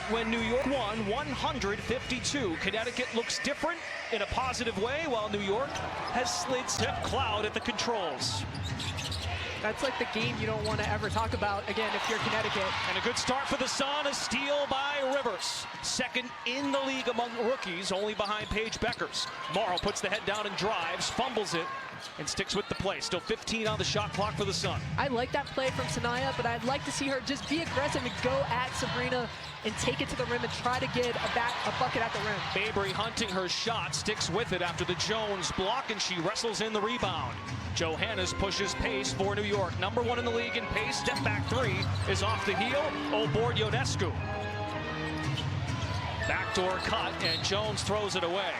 when New York won 152. Connecticut looks different in a positive way, while New York has slid Tip Cloud at the controls. That's like the game you don't want to ever talk about again if you're Connecticut. And a good start for the Sun, a steal by Rivers. Second in the league among rookies, only behind Paige Beckers. Morrow puts the head down and drives, fumbles it, and sticks with the play. Still 15 on the shot clock for the Sun. I like that play from Sanaya, but I'd like to see her just be aggressive and go at Sabrina and take it to the rim and try to get a bucket at the rim. Mabry hunting her shot, sticks with it after the Jones block, and she wrestles in the rebound. Johannes pushes pace for New York. #1 in the league in pace. Step back three is off the heel. Board Ionescu. Backdoor cut, and Jones throws it away.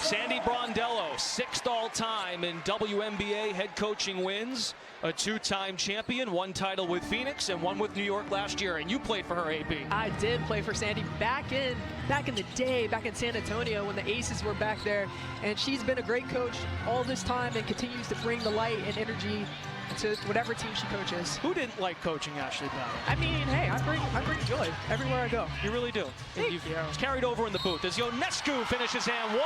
Sandy Brondello, 6th all-time in WNBA head coaching wins. A 2-time champion, 1 title with Phoenix and 1 with New York last year. And you played for her, AB. I did play for Sandy back in the day, back in San Antonio when the Aces were back there. And she's been a great coach all this time and continues to bring the light and energy to whatever team she coaches. Who didn't like coaching Ashley Bauer? I mean, hey, I bring joy everywhere I go. You really do. Thank you. It's carried over in the booth as Ionescu finishes and 1.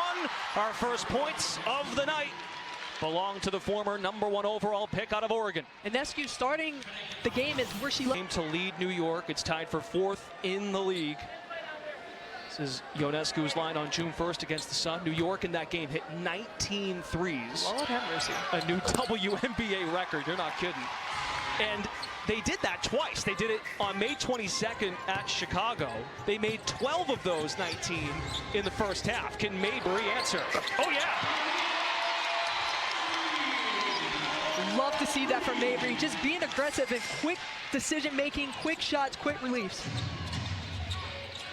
Our first points of the night belong to the former #1 overall pick out of Oregon. Ionescu starting the game is where she to lead New York. It's tied for 4th in the league. This is Ionescu's line on June 1st against the Sun. New York in that game hit 19 threes. Lord have mercy. A new WNBA record. You're not kidding. And they did that twice. They did it on May 22nd at Chicago. They made 12 of those 19 in the first half. Can Mabry answer? Oh, yeah. Love to see that from Mabry. Just being aggressive and quick decision-making, quick shots, quick reliefs.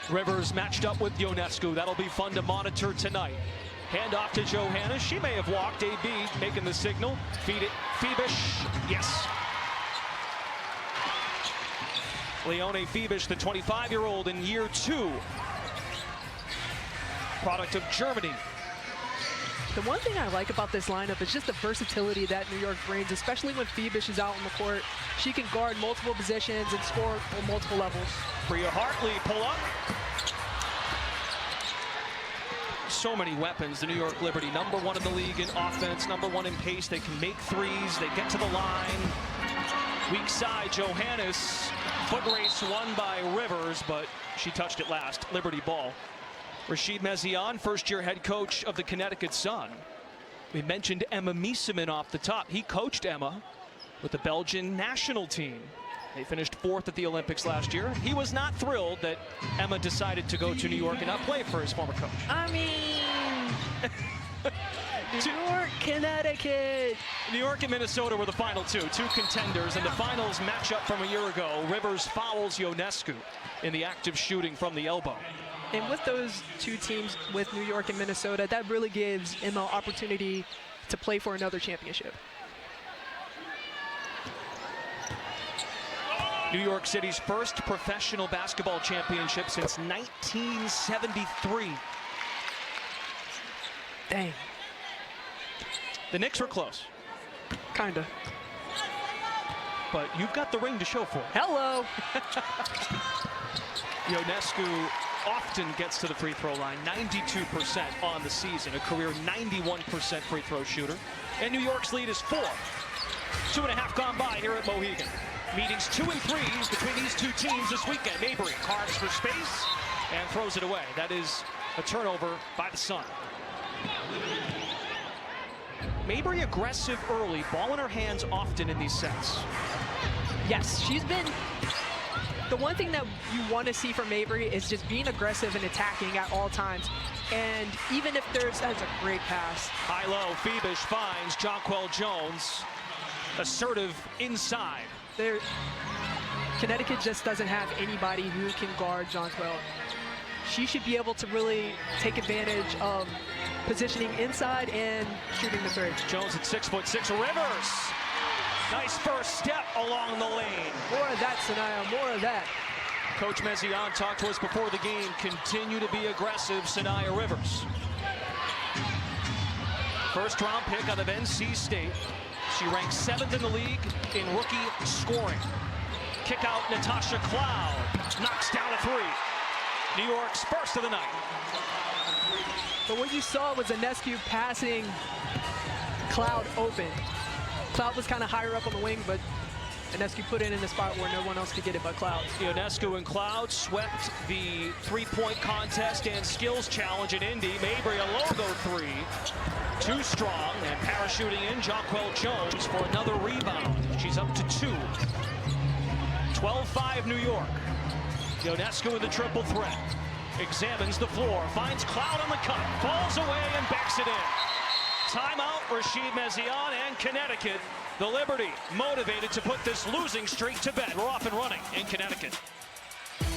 Rivers matched up with Ionescu. That'll be fun to monitor tonight. Hand off to Johannes. She may have walked. AB making the signal. Feed it. Phoebish. Yes. Leone Phoebish, the 25-year-old in year 2. Product of Germany. The one thing I like about this lineup is just the versatility that New York brings, especially when Phoebish is out on the court. She can guard multiple positions and score on multiple levels. Bria Hartley pull up. So many weapons. The New York Liberty, #1 in the league in offense, #1 in pace. They can make threes. They get to the line. Weak side, Johannes. Foot race won by Rivers, but she touched it last. Liberty ball. Rashid Mezian, first-year head coach of the Connecticut Sun. We mentioned Emma Mieseman off the top. He coached Emma with the Belgian national team. They finished 4th at the Olympics last year. He was not thrilled that Emma decided to go to New York and not play for his former coach. I mean, New York, Connecticut. New York and Minnesota were the final two contenders, and the finals matchup from a year ago. Rivers fouls Ionescu in the act of shooting from the elbow. And with those 2 teams, with New York and Minnesota, that really gives Emma opportunity to play for another championship. New York City's first professional basketball championship since 1973. Dang. The Knicks were close. Kinda. But you've got the ring to show for it. Hello. Ionescu often gets to the free throw line, 92% on the season, a career 91% free throw shooter. And New York's lead is 4. 2.5 gone by here at Mohegan. Meetings 2 and 3s between these 2 teams this weekend. Mabry carves for space and throws it away. That is a turnover by the Sun. Mabry aggressive early, ball in her hands often in these sets. Yes, she's been. The one thing that you want to see from Mabry is just being aggressive and attacking at all times. And even if that's a great pass. High-low, Phoebish finds Jonquel Jones. Assertive inside. Connecticut just doesn't have anybody who can guard Jonquel. She should be able to really take advantage of positioning inside and shooting the three. Jones at 6'6". Rivers. Nice first step along the lane. More of that, Sanaya, more of that. Coach Mezian talked to us before the game. Continue to be aggressive, Sanaya Rivers. First round pick out of NC State. She ranks 7th in the league in rookie scoring. Kick out Natasha Cloud. Knocks down a 3. New York's first of the night. But what you saw was Ionescu passing Cloud open. Cloud was kind of higher up on the wing, but Ionescu put it in a spot where no one else could get it but Cloud. Ionescu and Cloud swept the three-point contest and skills challenge in Indy. Mabry a logo three. Too strong, and parachuting in Jonquel Jones for another rebound. She's up to 2. 12-5 New York. Ionescu with the triple threat. Examines the floor, finds Cloud on the cut, falls away and backs it in. Timeout, Rashid Mezian and Connecticut. The Liberty motivated to put this losing streak to bed. We're off and running in Connecticut.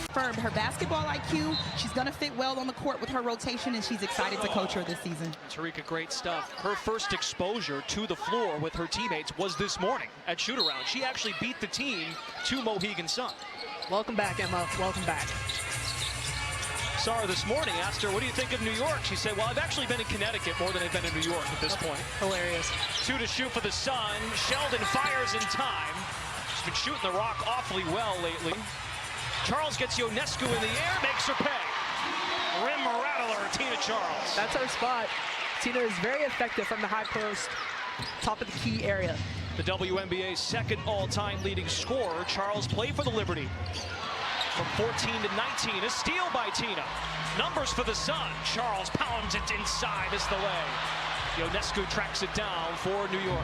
Confirmed her basketball IQ. She's going to fit well on the court with her rotation, and she's excited to coach her this season. Tarika, great stuff. Her first exposure to the floor with her teammates was this morning at shoot-around. She actually beat the team to Mohegan Sun. Welcome back, Emma. Welcome back. Saw her this morning, asked her, what do you think of New York? She said, well, I've actually been in Connecticut more than I've been in New York at this point. Hilarious. 2 to shoot for the Sun. Sheldon fires in time. She's been shooting the rock awfully well lately. Charles gets Ionescu in the air, makes her pay. Rim rattler, Tina Charles. That's our spot. Tina is very effective from the high post, top of the key area. The WNBA's second all-time leading scorer, Charles, played for the Liberty. From 14 to 19, a steal by Tina. Numbers for the Sun. Charles pounds it inside as the lay. Ionescu tracks it down for New York.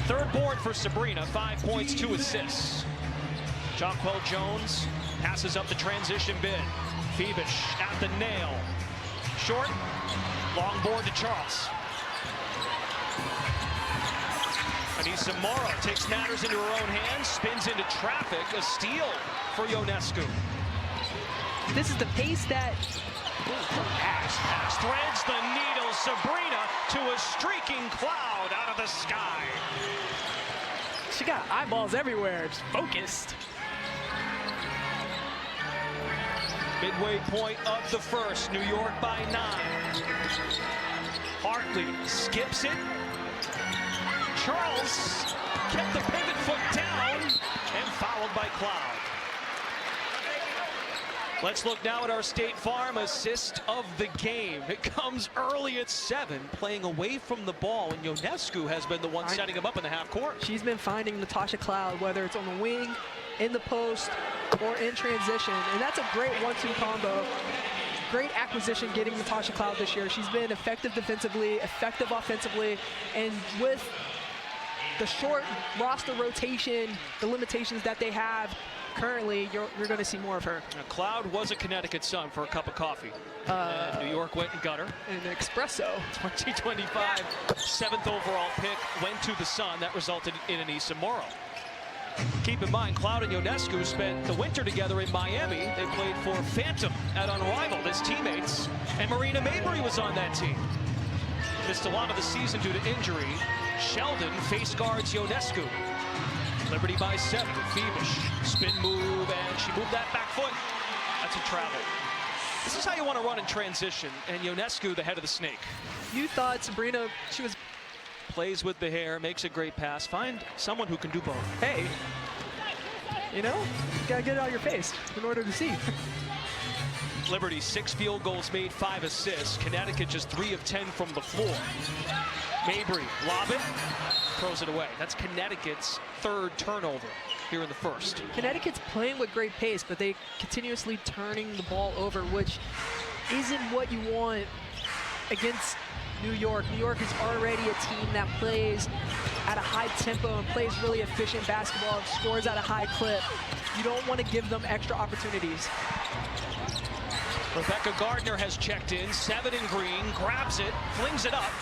Third board for Sabrina, 5 points, 2 assists. Jonquel Jones passes up the transition bid. Phoebish at the nail. Short, long board to Charles. Anissa Morrow takes matters into her own hands, spins into traffic, a steal for Ionescu. This is the pace that... Pass threads the needle. Sabrina to a streaking Cloud out of the sky. She got eyeballs everywhere. It's focused. Midway point of the first, New York by 9. Hartley skips it. Charles kept the pivot foot down and fouled by Cloud. Let's look now at our State Farm assist of the game. It comes early at 7, playing away from the ball, and Ionescu has been the one setting him up in the half court. She's been finding Natasha Cloud, whether it's on the wing, in the post, or in transition, and that's a great 1-2 combo. Great acquisition getting Natasha Cloud this year. She's been effective defensively, effective offensively, and with the short roster rotation, the limitations that they have currently, you're going to see more of her. Now, Cloud was a Connecticut Sun for a cup of coffee. And New York went and got her. An espresso. 2025 7th overall pick went to the Sun. That resulted in Anissa Morrow. Keep in mind, Cloud and Ionescu spent the winter together in Miami. They played for Phantom at Unrivaled as teammates, and Marina Mabry was on that team. Missed a lot of the season due to injury. Sheldon face guards Ionescu. Liberty by 7. Phoebish spin move, and she moved that back foot. That's a travel. This is how you want to run in transition, and Ionescu, the head of the snake. You thought Sabrina, she was... Plays with the hair, makes a great pass. Find someone who can do both. Hey, you know, you gotta get it out of your face in order to see. Liberty 6 field goals made, 5 assists. Connecticut just 3 of 10 from the floor. Mabry, lob it, throws it away. That's Connecticut's 3rd turnover here in the first. Connecticut's playing with great pace, but they continuously turning the ball over, which isn't what you want against New York. New York is already a team that plays at a high tempo and plays really efficient basketball and scores at a high clip. You don't want to give them extra opportunities. Rebecca Gardner has checked in, 7 in green, grabs it, flings it up,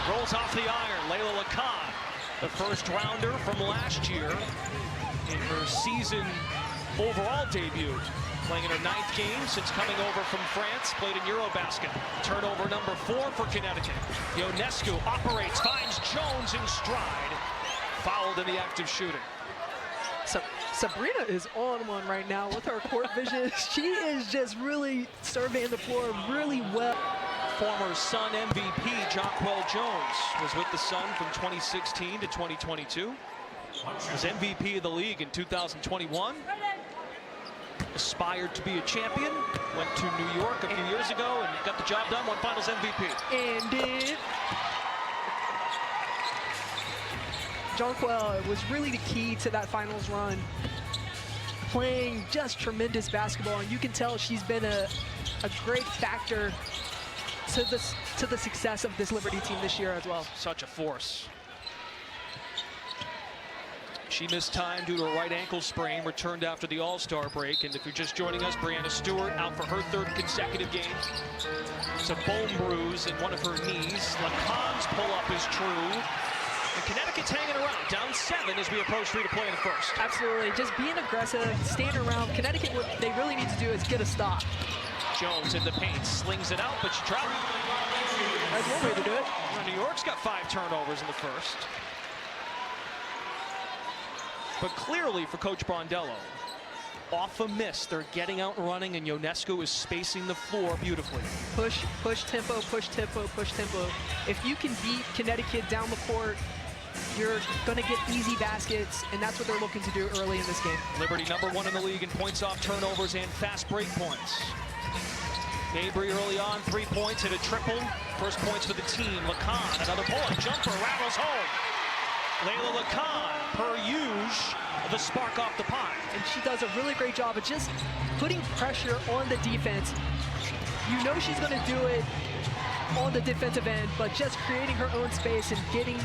rolls off the iron. Layla Lacan, the first rounder from last year in her season overall debut. Playing in her 9th game since coming over from France, played in Eurobasket. Turnover number 4 for Connecticut. Ionescu operates, finds Jones in stride. Fouled in the act of shooting. So Sabrina is on one right now with her court vision. She is just really surveying the floor really well. Former Sun MVP Jonquel Jones was with the Sun from 2016 to 2022. Was MVP of the league in 2021. aspired to be a champion, went to New York a few years ago and got the job done, won Finals MVP. And did. Jonquil was really the key to that finals run, playing just tremendous basketball, and you can tell she's been a great factor to the success of this Liberty team this year as well. Such a force. She missed time due to a right ankle sprain, returned after the All-Star break. And if you're just joining us, Brianna Stewart out for her third consecutive game. It's a bone bruise in one of her knees. Lacan's pull-up is true. And Connecticut's hanging around, down 7 as we approach 3 to play in the first. Absolutely, just being aggressive, staying around. Connecticut, what they really need to do is get a stop. Jones in the paint, slings it out, but she trapped. That's one way to do it. Well, New York's got 5 turnovers in the first. But clearly for Coach Brondello, off a miss, they're getting out and running, and Ionescu is spacing the floor beautifully. Push tempo, push tempo, push tempo. If you can beat Connecticut down the court, you're going to get easy baskets, and that's what they're looking to do early in this game. Liberty #1 in the league in points off turnovers and fast break points. Mabry early on, 3 points, hit a triple. First points for the team. Lacan, another point, jumper, rattles home. Layla Lacan, per usual, the spark off the pine. And she does a really great job of just putting pressure on the defense. You know she's going to do it on the defensive end, but just creating her own space and getting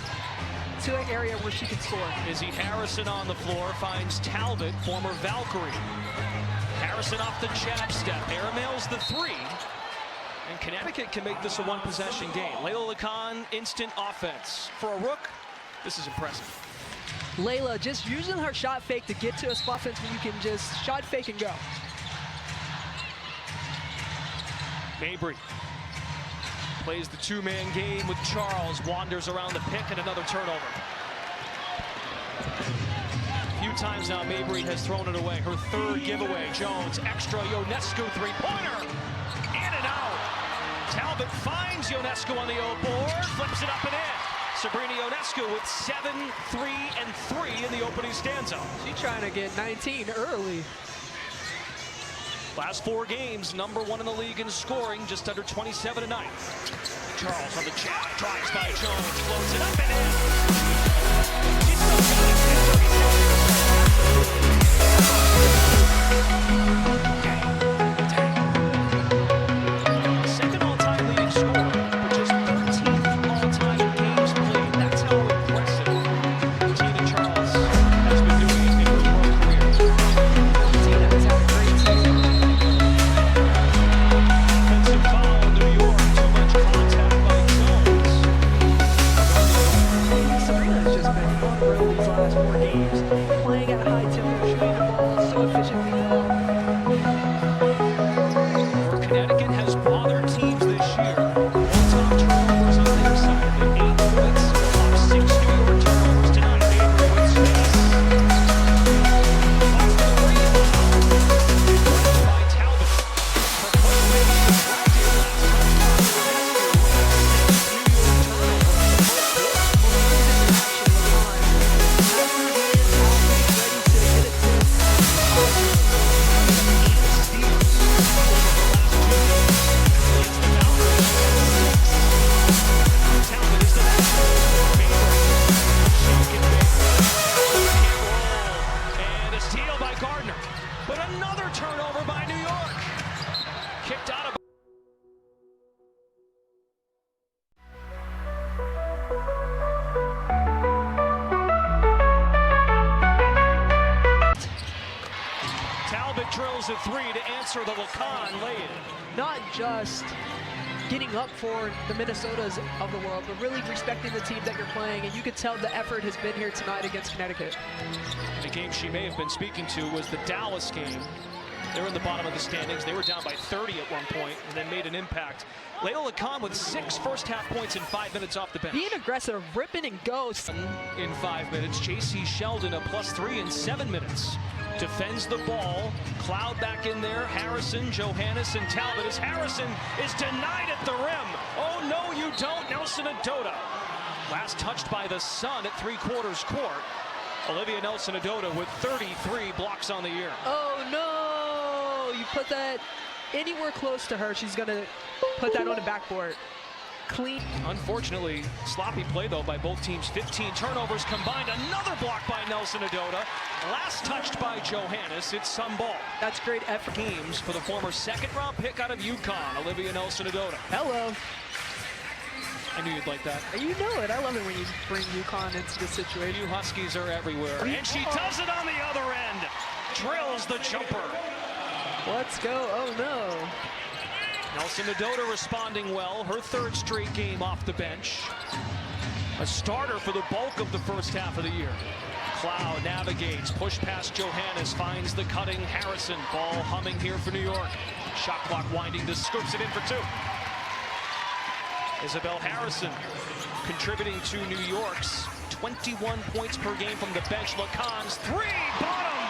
to an area where she can score. Izzy Harrison on the floor finds Talbot, former Valkyrie. Harrison off the jab step, airmails the 3. And Connecticut can make this a one-possession game. Layla Lacan, instant offense. For a rook, this is impressive. Layla just using her shot fake to get to a spot fence where you can just shot fake and go. Mabry plays the 2-man game with Charles, wanders around the pick, and another turnover. A few times now Mabry has thrown it away. Her 3rd giveaway. Jones, extra Ionescu 3-pointer. In and out. Talbot finds Ionescu on the board, flips it up and in. Sabrina Ionescu with 7, 3, and 3 in the opening stanza. She's trying to get 19 early. Last 4 games, #1 in the league in scoring, just under 27 a night. Charles on the jab, drives by Jones, floats it up and in. She's still got it. Second all-time leading scorer, but just 13th all-time in games played. That's how impressive Tina Charles has been doing in her pro career. Tina has had a great season. Offensive foul, New York. Too much contact by Jones. Sabrina has just been on the road these last 4 games, playing at a high tempo, shooting the ball so efficiently well. Where Connecticut has bothered teams this year. Top turnovers on their side of it. 8 points, top 6 New York turnovers tonight. Mabry with space. Off the rebound. By Talbot. Her push may be disrupted last Talbot is the and a steal by Gardner. But another turnover by New York. Kicked out of Talbot drills a 3 to answer the Lacan lay-in. Not just getting up for the Minnesotas of the world, but really respecting the team that you're playing, and you can tell the effort has been here tonight against Connecticut. The game she may have been speaking to was the Dallas game. They were in the bottom of the standings. They were down by 30 at one point and then made an impact. Layla Lacan with 6 first-half points in 5 minutes off the bench. Being aggressive, ripping and goes. In 5 minutes, J.C. Sheldon a +3 in 7 minutes. Defends the ball. Cloud back in there. Harrison, Johannes, and Talbot as Harrison is denied at the rim. Oh, no, you don't. Nelson Adota. Last touched by the Sun at 3/4 court. Olivia Nelson Adota with 33 blocks on the year. Oh, no! know you put that anywhere close to her, she's going to put that on the backboard. Clean. Unfortunately, sloppy play, though, by both teams. 15 turnovers combined. Another block by Nelson Adota. Last touched by Johannes. It's some ball. That's great effort. Games for the former second-round pick out of UConn, Olivia Nelson Adota. Hello. I knew you'd like that. You know it. I love it when you bring UConn into the situation. You Huskies are everywhere. And she does it on the other end. Drills the jumper. Let's go. Oh, no. Nelson Adota responding well. Her third straight game off the bench. A starter for the bulk of the first half of the year. Cloud navigates. Push past Johannes. Finds the cutting Harrison. Ball humming here for New York. Shot clock winding to scoops it in for two. Isabel Harrison contributing to New York's 21 points per game from the bench. Lacan's three, bottom.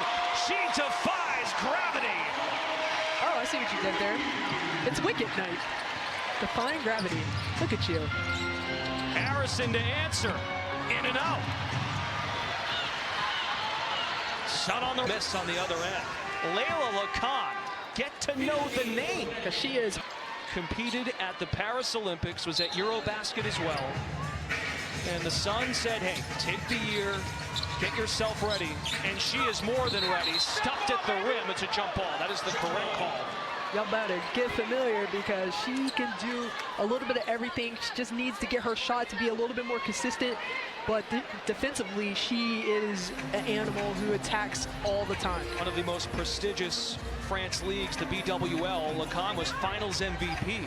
She defies gravity. Oh, I see what you did there. It's wicket night. Defying gravity. Look at you. Harrison to answer. In and out. Sun on the miss on the other end. Layla Lacan. Get to know the name. Because she is. Competed at the Paris Olympics, was at Eurobasket as well. And the Sun said, hey, take the year, get yourself ready. And she is more than ready. Stuffed at the rim. It's a jump ball. That is the correct call. Y'all better get familiar because she can do a little bit of everything. She just needs to get her shot to be a little bit more consistent. But defensively, she is an animal who attacks all the time. One of the most prestigious France leagues, the BWL. Lacan was finals MVP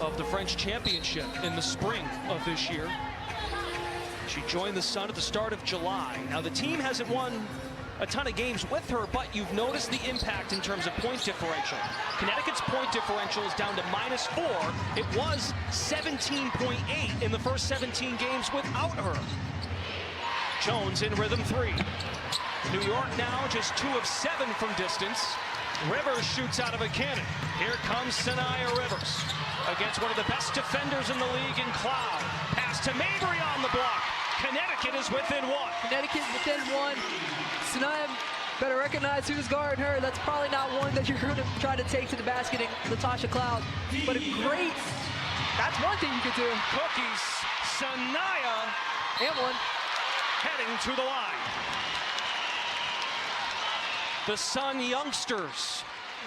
of the French championship in the spring of this year. She joined the Sun at the start of July. Now, the team hasn't won a ton of games with her, but you've noticed the impact in terms of point differential. Connecticut's point differential is down to -4. It was 17.8 in the first 17 games without her. Jones in rhythm three. New York now just 2 of 7 from distance. Rivers shoots out of a cannon. Here comes Sanaya Rivers against one of the best defenders in the league in Cloud. Pass to Mabry on the block. Connecticut is within 1. Connecticut within 1. Sanaya better recognize who's guarding her. That's probably not one that you're going to try to take to the basket in Latasha Cloud. But a great, that's one thing you could do. Cookies, Sanaya, and one. Heading to the line. The Sun youngsters,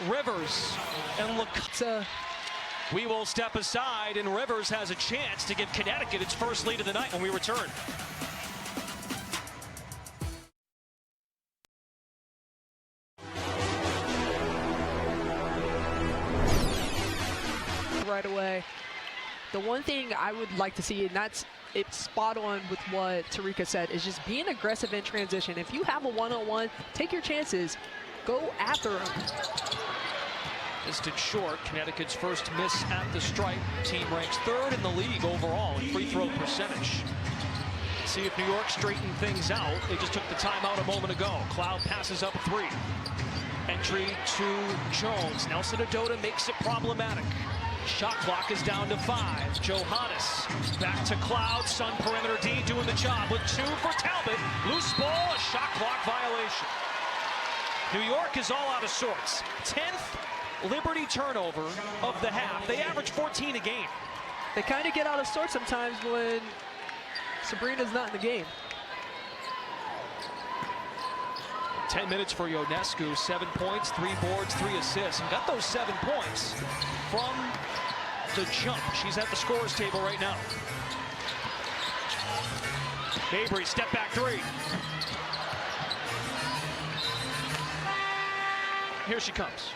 Rivers and Lacan. We will step aside, and Rivers has a chance to give Connecticut its first lead of the night when we return. Right away. The one thing I would like to see, and it's spot on with what Tarika said, is just being aggressive in transition. If you have a one-on-one, take your chances. Go after them. Distant short. Connecticut's first miss at the stripe. Team ranks 3rd in the league overall in free throw percentage. See if New York straightened things out. They just took the timeout a moment ago. Cloud passes up 3. Entry to Jones. Nelson Adota makes it problematic. Shot clock is down to 5. Johannes back to Cloud. Sun perimeter D doing the job with 2 for Talbot. Loose ball, a shot clock violation. New York is all out of sorts. 10th Liberty turnover of the half. They average 14 a game. They kind of get out of sorts sometimes when Sabrina's not in the game. 10 minutes for Ionescu. 7 points, 3 boards, 3 assists. And got those 7 points from the jump. She's at the scorer's table right now. Mabry, step back 3. Here she comes.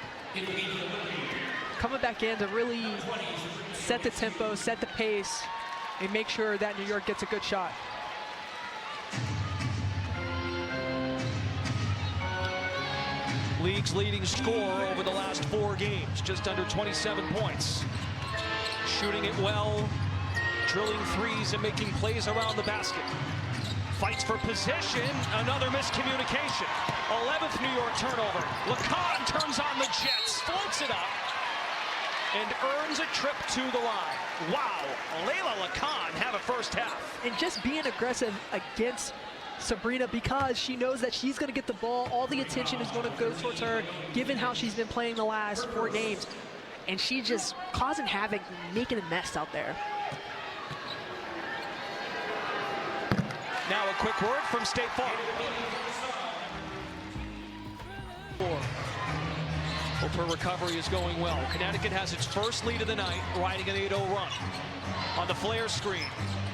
Coming back in to really set the tempo, set the pace, and make sure that New York gets a good shot. League's leading scorer over the last 4 games, just under 27 points. Shooting it well, drilling threes and making plays around the basket. Fights for position, another miscommunication. 11th New York turnover. Lacan turns on the Jets, floats it up, and earns a trip to the line. Wow, Layla Lacan have a first half. And just being aggressive against Sabrina, because she knows that she's going to get the ball. All the attention is going to go towards her, given how she's been playing the last 4 games. And she just causing havoc, making a mess out there. Now a quick word from State Farm. Hope her recovery is going well. Connecticut has its first lead of the night, riding an 8-0 run. On the flare screen,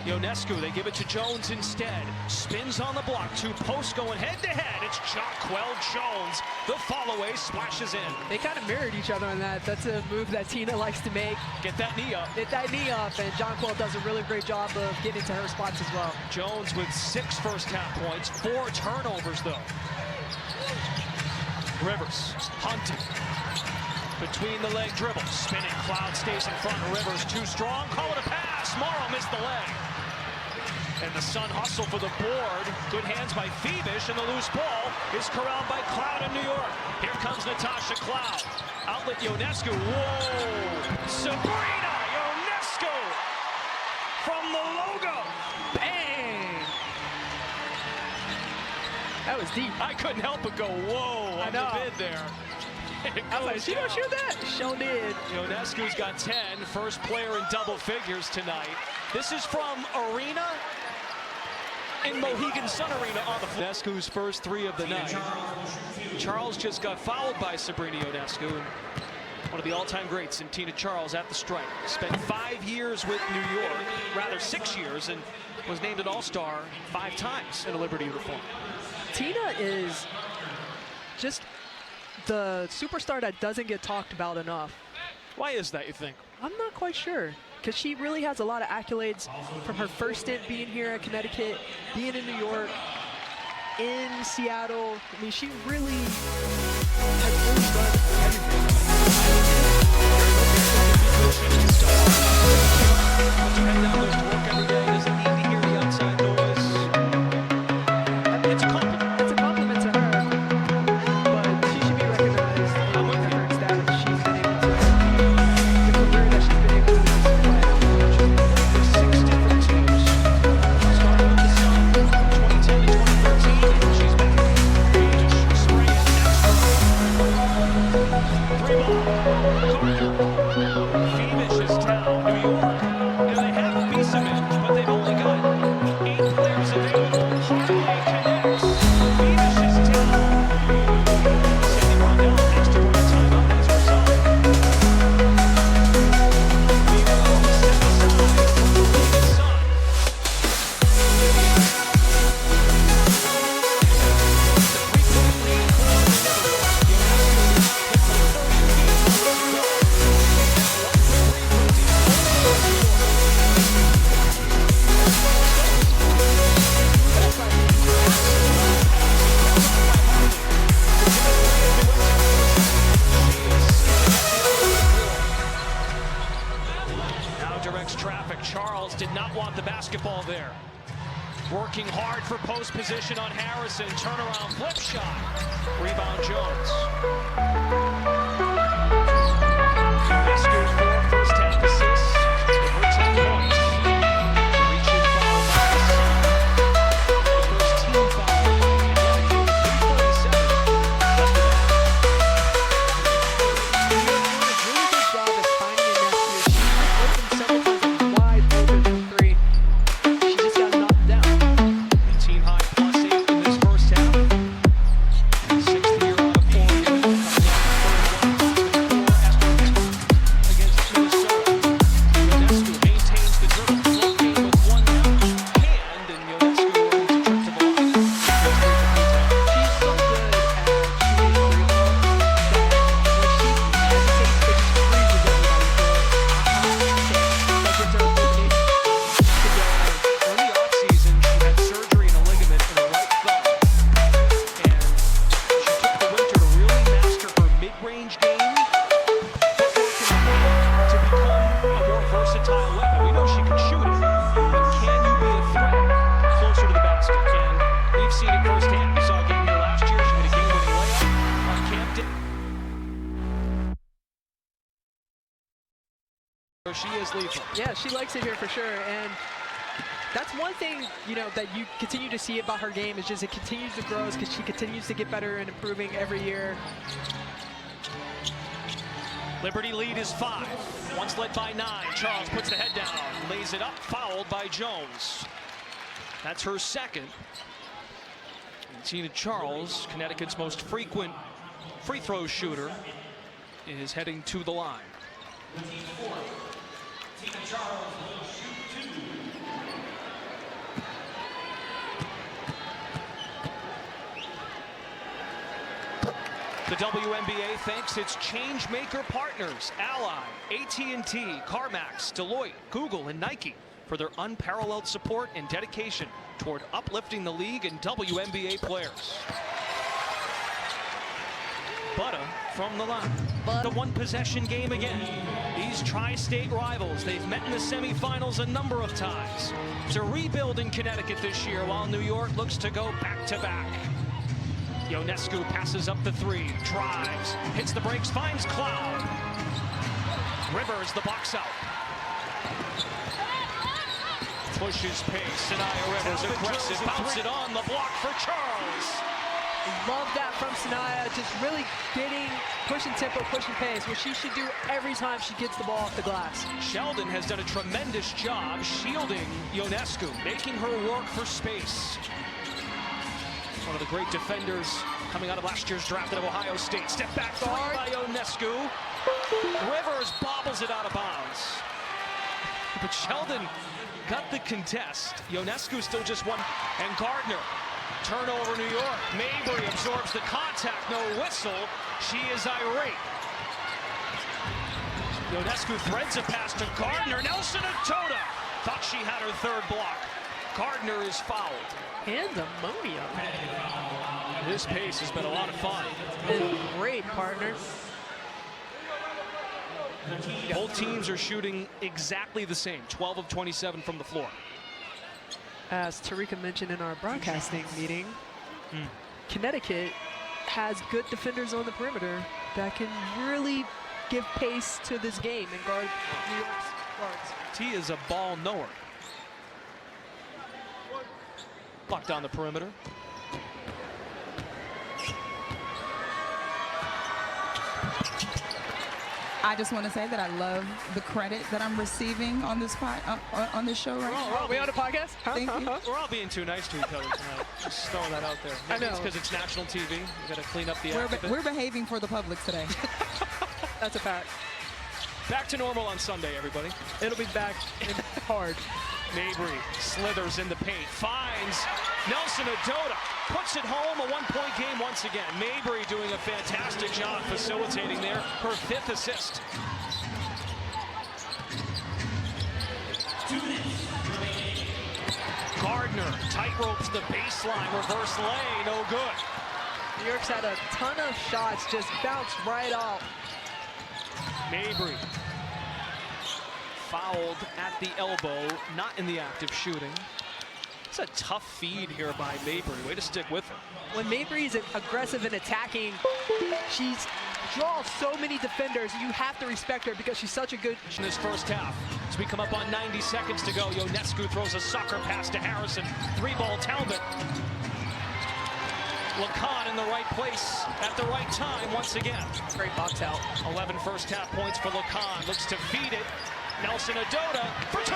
Ionescu, they give it to Jones instead. Spins on the block, 2 posts going head-to-head. It's Jonquel Jones. The follow-away splashes in. They kind of mirrored each other on that. That's a move that Tina likes to make. Get that knee up. Get that knee up, and Jonquel does a really great job of getting to her spots as well. Jones with 6 first-half points, 4 turnovers, though. Rivers, hunting. Between the leg dribble, spinning, Cloud stays in front, Rivers too strong, call it a pass, Morrow missed the leg. And the Sun hustle for the board, good hands by Phoebish, and the loose ball is corralled by Cloud in New York. Here comes Natasha Cloud, outlet Ionescu, whoa! Sabrina Ionescu from the logo, bang! That was deep. I couldn't help but go, whoa, on the bid there. I was like, she don't shoot that? Sure did. Ionescu's got 10, first player in double figures tonight. This is from Arena in Mohegan Sun Arena on the floor. Ionescu's first 3 of the night. Charles just got fouled by Sabrina Ionescu. One of the all-time greats in Tina Charles at the stripe. Spent 5 years with New York, rather 6 years, and was named an All-Star 5 times in a Liberty uniform. Tina is just the superstar that doesn't get talked about enough. Why is that, you think? I'm not quite sure, because she really has a lot of accolades from her first stint being here at Connecticut, being in New York, in Seattle. I mean, she really has really done everything. Head down to work every day, doesn't need to hear the outside noise. It's a compliment. It's a compliment to her, but she should be recognized for the difference that she's been able to, the career that she's been able to There's 6 different teams. Starting with the Sun, 2010 to 2013, and she's back. Phoebish, spraying extra. 3 ball. Carter. Phoebish's town, New York. Now they have a piece of it, but they've only got 8 players available. Hardly connects. Phoebish's town. Cindy Rondell has to run a timeout as a result. Meanwhile, the set aside from the Sun. Now directs traffic. Charles did not want the basketball there. Working hard for post position on Harrison. Turnaround flip shot. Rebound Jones. Ionescu's 4 first half assists. Her 10 points. Reaching foul by the Sun. The first team foul. And 3:47 after that. She's doing a really good job at finding a net here. She's opened several times wide open from 3. She just got to knock it down. Team high +8 in this first half. 6th year out of Oregon. Coming off the 31 against Minnesota. Ionescu maintains the dribble. Float game with 1 hand, and Ionescu working to trip to the line. She's so good at shooting 3 ball that when she hesitates, it just freezes everybody. That gives her opening to go. In the offseason, she had surgery in a ligament in her right thumb. And she took the winter to really master her mid-range game, footwork, and to become a more versatile weapon. We know she can shoot it, but can you be a threat closer to the basket? And we've seen it firsthand. We saw a game here last year. She hit a game-winning layup on Camden. She is lethal. Yeah, she likes it here for sure. And that's one thing, you know, that you continue to see about her game is just it continues to grow because she continues to get better and improving every year. Liberty lead is 5. Once led by 9. Charles puts the head down, lays it up, fouled by Jones. That's her second. And Tina Charles, Connecticut's most frequent free throw shooter, is heading to the line. The WNBA thanks its change-maker partners, Ally, AT&T, CarMax, Deloitte, Google, and Nike for their unparalleled support and dedication toward uplifting the league and WNBA players. Butta from the line. The one-possession game again. These tri-state rivals, they've met in the semifinals a number of times. It's a rebuild in Connecticut this year while New York looks to go back-to-back. Ionescu passes up the 3, drives, hits the brakes, finds Cloud. Rivers the box out. Pushes pace, Sanaya Rivers aggressive, bounce it on the block for Charles. Love that from Sanaya, just really pushing tempo, pushing pace, which she should do every time she gets the ball off the glass. Sheldon has done a tremendous job shielding Ionescu, making her work for space. One of the great defenders coming out of last year's draft at Ohio State. Step back guard by Ionescu. Rivers bobbles it out of bounds. But Sheldon got the contest. Ionescu still just one. And Gardner, turnover New York. Mabry absorbs the contact, no whistle. She is irate. Ionescu threads a pass to Gardner. Nelson Atoda thought she had her 3rd block. Gardner is fouled. Pandemonium. This pace has been a lot of fun. And great partner. Both teams are shooting exactly the same, 12 of 27 from the floor. As Tarika mentioned in our broadcasting meeting, Connecticut has good defenders on the perimeter that can really give pace to this game and guard New York's guards. T is a ball knower. Blocked on the perimeter. I just want to say that I love the credit that I'm receiving on this on this show right now. Are we on a podcast? Thank you. We're all being too nice to each other tonight. Just throwing that out there. Maybe it's because it's national TV. We got to clean up the act a bit. We're behaving for the public today. That's a fact. Back to normal on Sunday, everybody. It'll be back hard. Mabry slithers in the paint, finds Nelson Atoda, puts it home, a one-point game once again. Mabry doing a fantastic job facilitating there, her 5th assist. Gardner tight ropes the baseline, reverse lay, no good. New York's had a ton of shots just bounce right off. Mabry fouled at the elbow, not in the act of shooting. It's a tough feed here by Mabry. Way to stick with it. When Mabry is aggressive and attacking, she draws so many defenders. You have to respect her because she's such a good... In this first half, as we come up on 90 seconds to go, Ionescu throws a sucker pass to Harrison. 3-ball Talbot. Lacan in the right place at the right time once again. Great box out. 11 first half points for Lacan. Looks to feed it. Nelson Atoda for 2.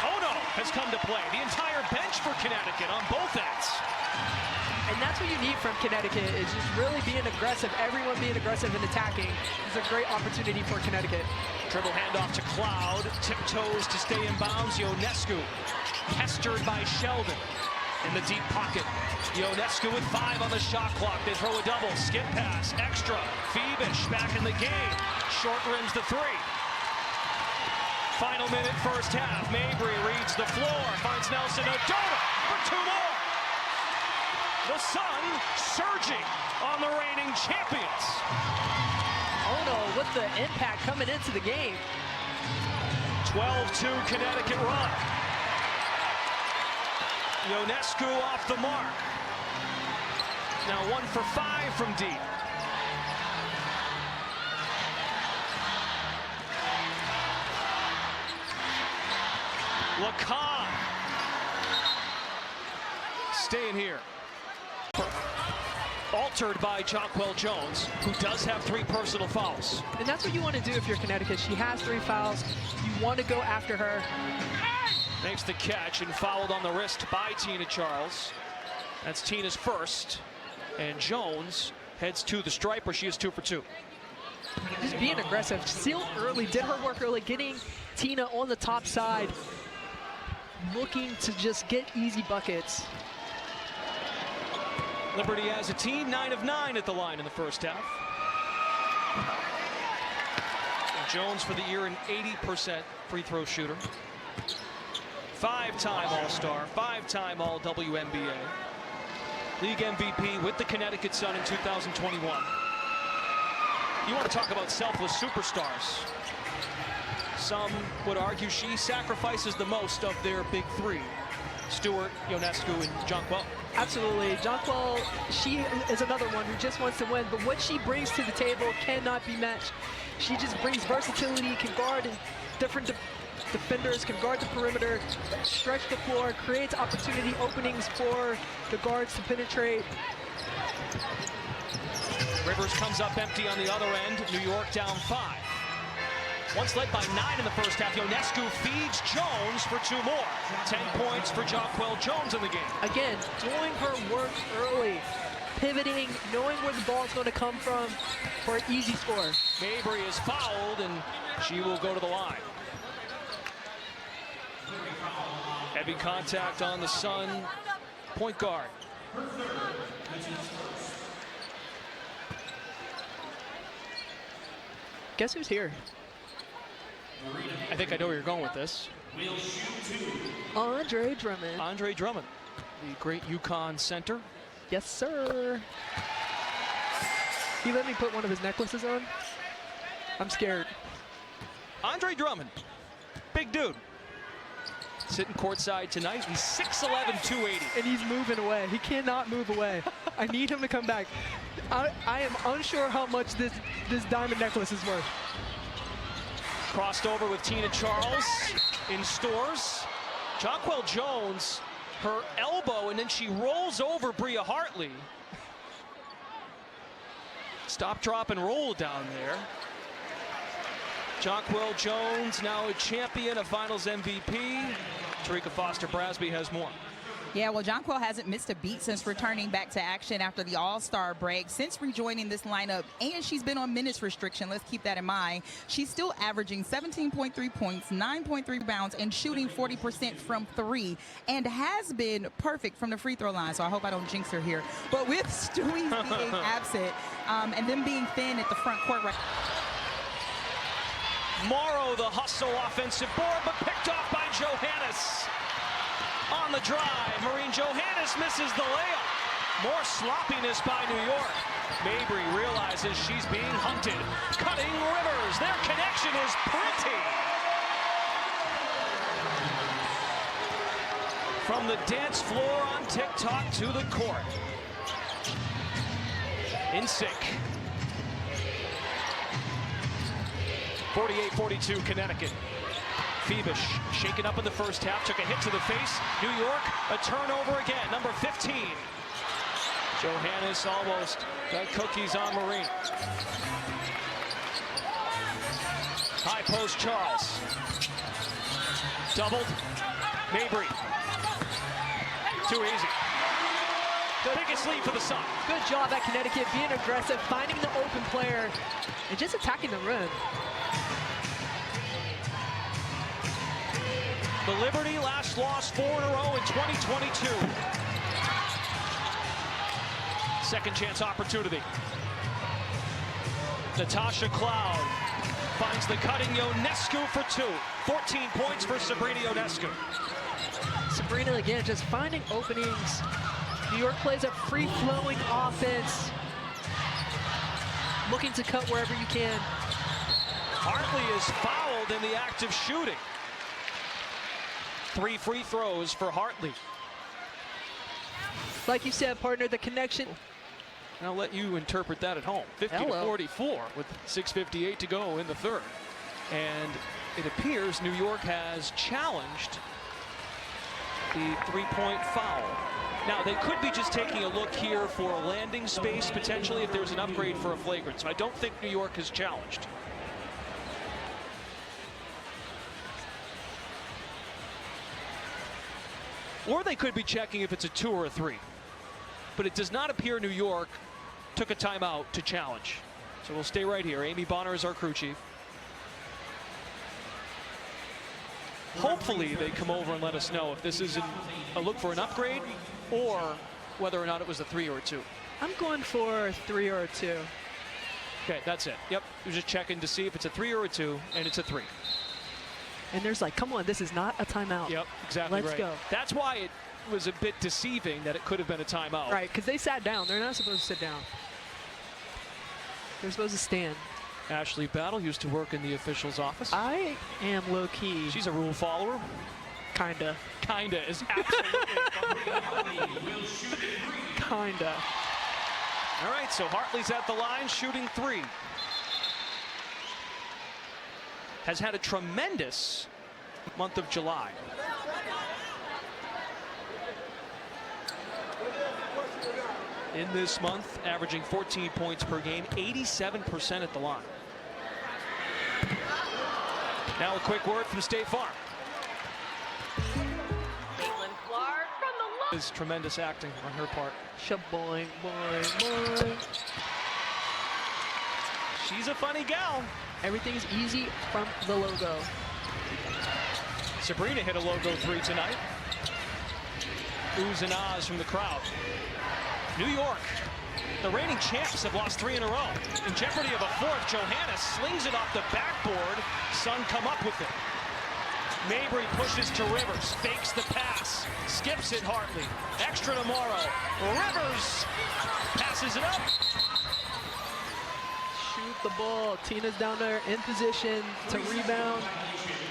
Ono has come to play. The entire bench for Connecticut on both ends. And that's what you need from Connecticut, is just really being aggressive. Everyone being aggressive and attacking is a great opportunity for Connecticut. Dribble handoff to Cloud. Tiptoes to stay in bounds. Ionescu pestered by Sheldon in the deep pocket. Ionescu with 5 on the shot clock. They throw a double. Skip pass. Extra. Phoebish back in the game. Short rims the 3. Final minute, first half. Mabry reads the floor. Finds Nelson Atoda for 2 more. The Sun surging on the reigning champions. Ono with the impact coming into the game. 12-2 Connecticut run. Ionescu off the mark. Now 1 for 5 from deep. Lacan staying here. Altered by Jonquel Jones, who does have 3 personal fouls. And that's what you want to do if you're Connecticut. She has 3 fouls. You want to go after her. Makes the catch and fouled on the wrist by Tina Charles. That's Tina's first. And Jones heads to the stripe where she is 2 for 2. Just being aggressive. Sealed early, did her work early, getting Tina on the top side. Looking to just get easy buckets. Liberty as a team, 9 of 9 at the line in the first half. And Jones for the year an 80% free throw shooter. 5-time All-Star, 5-time All-WNBA. League MVP with the Connecticut Sun in 2021. You want to talk about selfless superstars. Some would argue she sacrifices the most of their big 3. Stewart, Ionescu, and Jonquel. Absolutely. Jonquel, she is another one who just wants to win, but what she brings to the table cannot be matched. She just brings versatility, can guard different defenders, can guard the perimeter, stretch the floor, creates opportunity openings for the guards to penetrate. Rivers comes up empty on the other end. New York down 5. Once led by 9 in the first half, Ionescu feeds Jones for 2 more. 10 points for Jonquel Jones in the game. Again, doing her work early, pivoting, knowing where the ball's going to come from for an easy score. Mabry is fouled, and she will go to the line. Heavy contact on the Sun point guard. Guess who's here? I think I know where you're going with this. Andre Drummond. Andre Drummond, the great UConn center. Yes, sir. He let me put one of his necklaces on. I'm scared. Andre Drummond, big dude. Sitting courtside tonight. He's 6'11", 280. And he's moving away. He cannot move away. I need him to come back. I am unsure how much this diamond necklace is worth. Crossed over with Tina Charles in Stores. Jonquel Jones, her elbow, and then she rolls over Bria Hartley. Stop, drop, and roll down there. Jonquel Jones, now a champion, a Finals MVP. Tarika Foster-Brasby has more. Yeah, well, Jonquel hasn't missed a beat since returning back to action after the All-Star break, since rejoining this lineup, and she's been on minutes restriction. Let's keep that in mind. She's still averaging 17.3 points, 9.3 rebounds, and shooting 40% from 3, and has been perfect from the free throw line, so I hope I don't jinx her here. But with Stewie being absent and them being thin at the front court right. Morrow, the hustle offensive board, but picked off by Johannes. On the drive, Maureen Johannes misses the layup. More sloppiness by New York. Mabry realizes she's being hunted. Cutting Rivers, their connection is pretty. From the dance floor on TikTok to the court. In sync. 48-42 Connecticut. Phoebish shaken up in the first half, took a hit to the face. New York, a turnover again, number 15. Johannes almost got cookies on Maureen. High post Charles. Doubled. Mabry. Too easy. The biggest lead for the Sun. Good job at Connecticut, being aggressive, finding the open player, and just attacking the rim. The Liberty last lost 4 in a row in 2022. Second chance opportunity. Natasha Cloud finds the cutting Ionescu for 2. 14 points for Sabrina Ionescu. Sabrina again just finding openings. New York plays a free-flowing offense, looking to cut wherever you can. Hartley is fouled in the act of shooting. 3 free throws for Hartley. Like you said, partner, the connection. And I'll let you interpret that at home. 50-44 with 6:58 to go in the third. And it appears New York has challenged the three-point foul. Now, they could be just taking a look here for a landing space, potentially, if there's an upgrade for a flagrant. So I don't think New York has challenged. Or they could be checking if it's a 2 or a 3. But it does not appear New York took a timeout to challenge. So we'll stay right here. Amy Bonner is our crew chief. Hopefully they come over and let us know if this is a look for an upgrade or whether or not it was a 3 or a 2. I'm going for a 3 or a 2. Okay, that's it. Yep, we're just checking to see if it's a 3 or a 2, and it's a 3. And there's like, come on, this is not a timeout. Yep, exactly right. Let's go. That's why it was a bit deceiving that it could have been a timeout. Right, because they sat down. They're not supposed to sit down. They're supposed to stand. Ashley Battle used to work in the official's office. I am low-key. She's a rule follower. Kinda. Kinda is absolutely Kinda. All right, so Hartley's at the line, shooting 3. Has had a tremendous month of July. In this month, averaging 14 points per game, 87% at the line. Now a quick word from State Farm. Is tremendous acting on her part. Shaboing, boing, boing. She's a funny gal. Everything's easy from the logo. Sabrina hit a logo 3 tonight. Oohs and ahs from the crowd. New York, the reigning champs, have lost 3 in a row. In jeopardy of a 4th, Johannes slings it off the backboard. Sun come up with it. Mabry pushes to Rivers, fakes the pass, skips it Hartley. Extra to Morrow. Rivers passes it up. Shoot the ball. Tina's down there in position to rebound.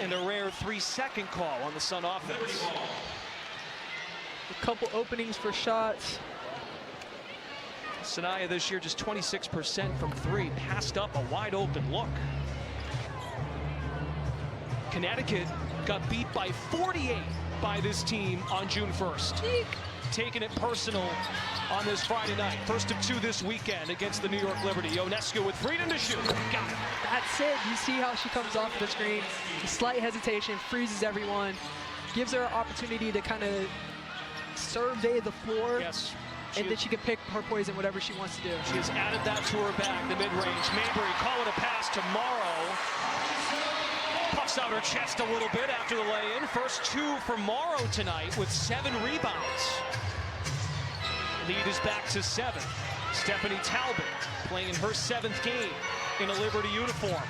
And a rare 3-second call on the Sun offense. A couple openings for shots. Sanaya this year just 26% from 3, passed up a wide open look. Connecticut got beat by 48 by this team on June 1st. Eek. Taking it personal on this Friday night. First of 2 this weekend against the New York Liberty. Ionescu with freedom to shoot. Got it. That's it. You see how she comes off the screen. A slight hesitation, freezes everyone, gives her an opportunity to kind of survey the floor. Yes. And then she can pick her poison, whatever she wants to do. She has added that to her bag, the mid-range. Mabry, call it a pass to Morrow. Puffs out her chest a little bit after the lay-in. First 2 for Morrow tonight with 7 rebounds. Lead is back to 7. Stephanie Talbot playing her 7th game in a Liberty uniform.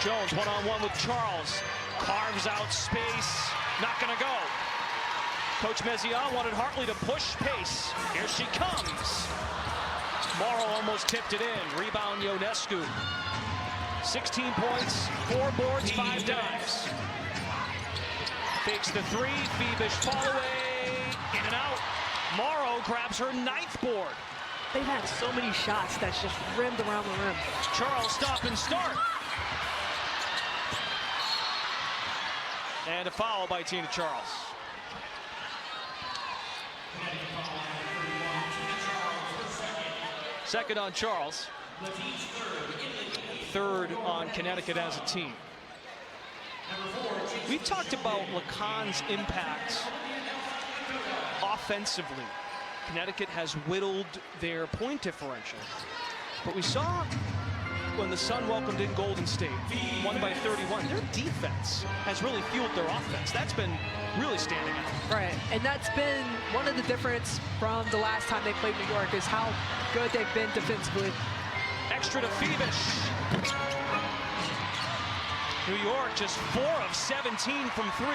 Jones one-on-one with Charles. Carves out space. Not gonna go. Coach Mezion wanted Hartley to push pace. Here she comes. Morrow almost tipped it in. Rebound Ionescu. 16 points, 4 boards, 5 dimes. Fakes the 3, Phoebish fall away, in and out. Morrow grabs her 9th board. They've had so many shots that's just rimmed around the rim. Charles stop and start. And a foul by Tina Charles. Second on Charles. 3rd on Connecticut as a team. We've talked about Lacan's impact offensively. Connecticut has whittled their point differential. But we saw when the Sun welcomed in Golden State, won by 31, their defense has really fueled their offense. That's been really standing out. Right, and that's been one of the difference from the last time they played New York is how good they've been defensively. Extra to Phoebish. New York just 4 of 17 from 3.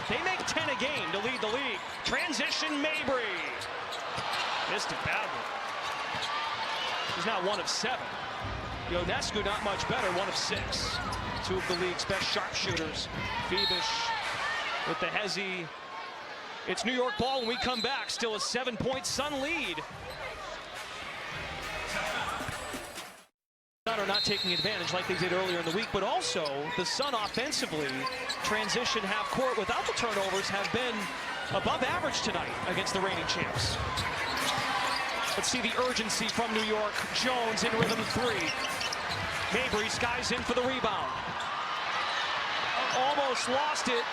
They make 10 a game to lead the league. Transition Mabry. Missed it badly. He's now 1 of 7. Ionescu not much better, 1 of 6. 2 of the league's best sharpshooters. Phoebish with the hezzy. It's New York ball when we come back. Still a 7-point Sun lead. are not taking advantage like they did earlier in the week, but also the Sun offensively transition half court without the turnovers have been above average tonight against the reigning champs. Let's see the urgency from New York. Jones in rhythm three. Mabry skies in for the rebound. Almost lost it.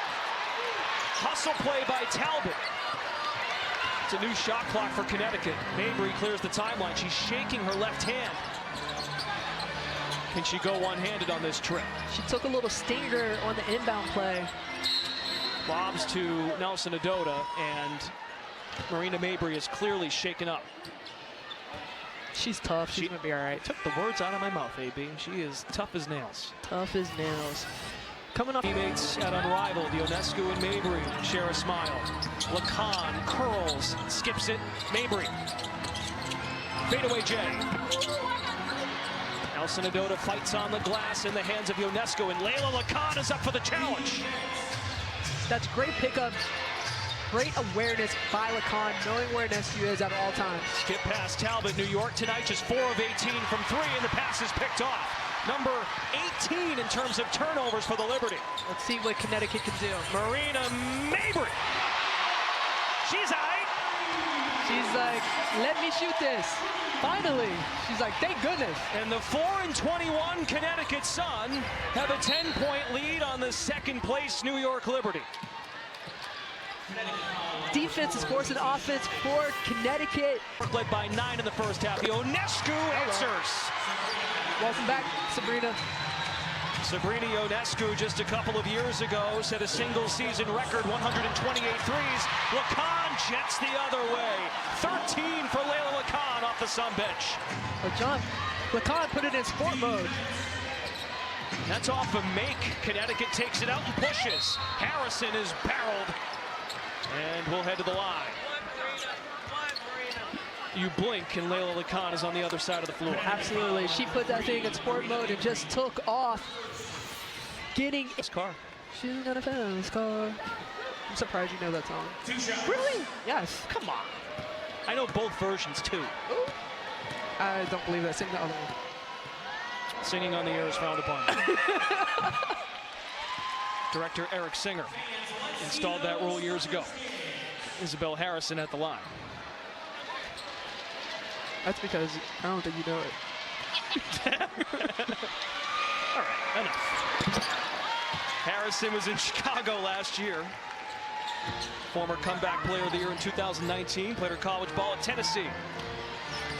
Hustle play by Talbot. It's a new shot clock for Connecticut. Mabry clears the timeline. She's shaking her left hand. Can she go one-handed on this trip? She took a little stinger on the inbound play. Lobs to Nelson Adota, and Marina Mabry is clearly shaken up. She's tough. She's gonna be all right. Took the words out of my mouth, AB. She is tough as nails. Tough as nails. Coming up. Teammates at Unrivaled, Ionescu and Mabry share a smile. Lacan curls, skips it, Mabry. Fadeaway J. Nelson Adota fights on the glass in the hands of Ionescu, and Layla Lacan is up for the challenge. That's great pickup. Great awareness by Lacan, knowing where Ionescu is at all times. Skip past Talbot. New York tonight just 4 of 18 from 3, and the pass is picked off. Number 18 in terms of turnovers for the Liberty. Let's see what Connecticut can do. Marina Mabry. She's out. She's like, let me shoot this. Finally. She's like, thank goodness. And the 4-21 Connecticut Sun have a 10-point lead on the second-place New York Liberty. Defense is forcing offense for Connecticut. Led by 9 in the first half. Ionescu answers. Welcome back, Sabrina. Sabrina Ionescu just a couple of years ago set a single-season record 128 threes. Lacan jets the other way. 13 for Layla Lacan off the Sun bench. But John, Lacan put it in sport mode. That's off a make. Connecticut takes it out and pushes. Harrison is barreled. And we'll head to the line. You blink and Layla Lacan is on the other side of the floor. Absolutely. She put that thing in sport mode and just took off. Getting this car. She's gonna fail this car. I'm surprised you know that song. Really? Yes. Come on. I know both versions too. Ooh. I don't believe that. Sing the other one. Singing on the air is frowned upon. Director Eric Singer installed that rule years ago. Isabel Harrison at the line. That's because I don't think you know it. All right, enough. Harrison was in Chicago last year. Former comeback player of the year in 2019. Played her college ball at Tennessee.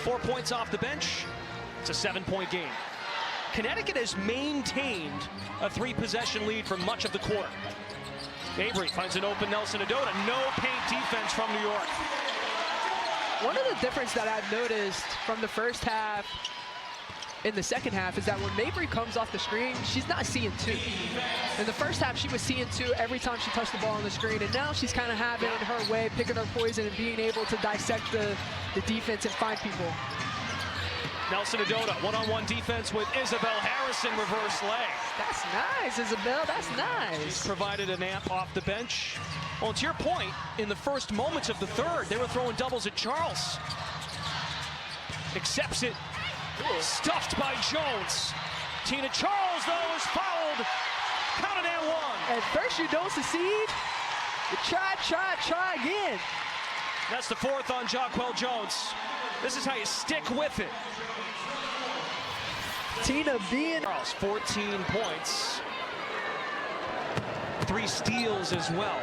4 points off the bench. It's a 7-point game. Connecticut has maintained a 3-possession lead for much of the quarter. Mabry finds an open Nelson Adota. No paint defense from New York. One of the differences that I've noticed from the first half in the second half is that when Mabry comes off the screen, she's not seeing 2. In the first half, she was seeing 2 every time she touched the ball on the screen, and now she's kind of having it her way, picking her poison and being able to dissect the defense and find people. Nelson Adota, one-on-one defense with Isabel Harrison, reverse leg. That's nice, Isabel, that's nice. She's provided an amp off the bench. Well, to your point, in the first moments of the third, they were throwing doubles at Charles. Accepts it. Stuffed by Jones. Tina Charles, though, is fouled. Counted and 1. At first you don't succeed. You try again. That's the 4th on Jaquel Jones. This is how you stick with it. Tina being... Charles, 14 points. 3 steals as well.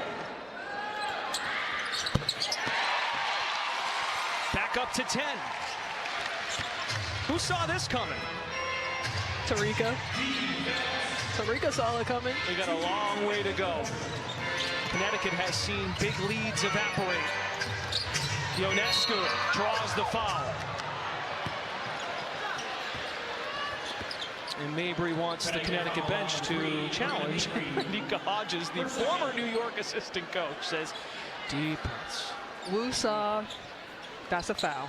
Back up to 10. Who saw this coming? Tarika. Tarika saw it coming. We got a long way to go. Connecticut has seen big leads evaporate. Ionescu draws the foul. And Mabry wants the Connecticut bench to challenge. Nika Hodges, the former New York assistant coach, says defense. Wu saw, that's a foul.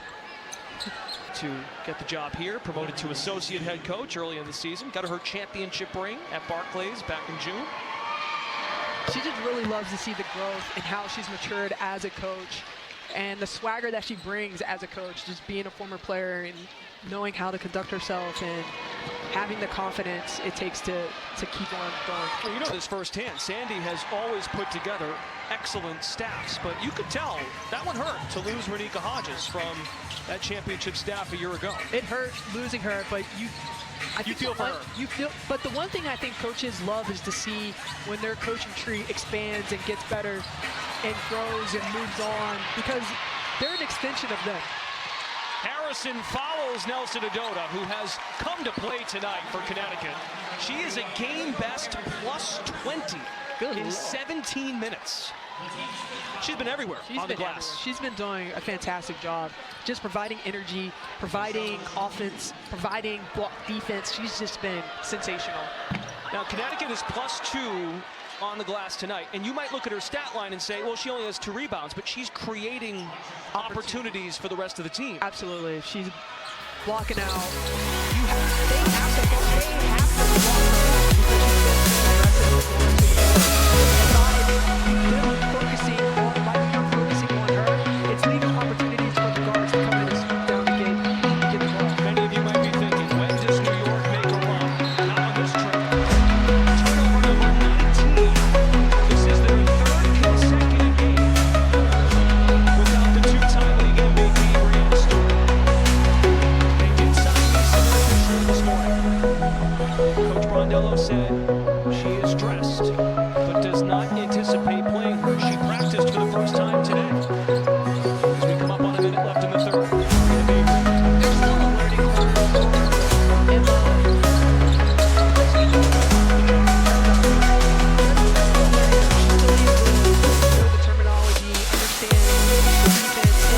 To get the job here, promoted to associate head coach early in the season. Got her championship ring at Barclays back in June. She just really loves to see the growth and how she's matured as a coach and the swagger that she brings as a coach, just being a former player and knowing how to conduct herself and having the confidence it takes to keep on going. Well, you know this firsthand. Sandy has always put together excellent staffs, but you could tell that one hurt to lose Renika Hodges from that championship staff a year ago. It hurt losing her, but you feel for her. You feel, but the one thing I think coaches love is to see when their coaching tree expands and gets better and grows and moves on, because they're an extension of them. Harrison follows Nelson Adota, who has come to play tonight for Connecticut. She is a game best plus 20 in 17 minutes. She's been everywhere on the glass. She's been doing a fantastic job, just providing energy, providing offense, providing defense. She's just been sensational. Now, Connecticut is plus 2 on the glass tonight, and you might look at her stat line and say, well, she only has 2 rebounds, but she's creating opportunities for the rest of the team. Absolutely. She's blocking out. They have to block her focusing on her. It's leaving opportunities for the guards to come in and swoop down the gate and get the ball. Many of you might be thinking, when does New York make a run? Not on this trip. Turnover number 19. This is their 3rd consecutive game without the 2-time league MVP Brianna Stewart. They did sign Lisa Fisher this morning. Coach Brondello said she is dressed, but does not anticipate playing her. She practiced for the first time today. As we come up on a minute left in the 3rd. There's still a learning curve in the terminology, understand the defense,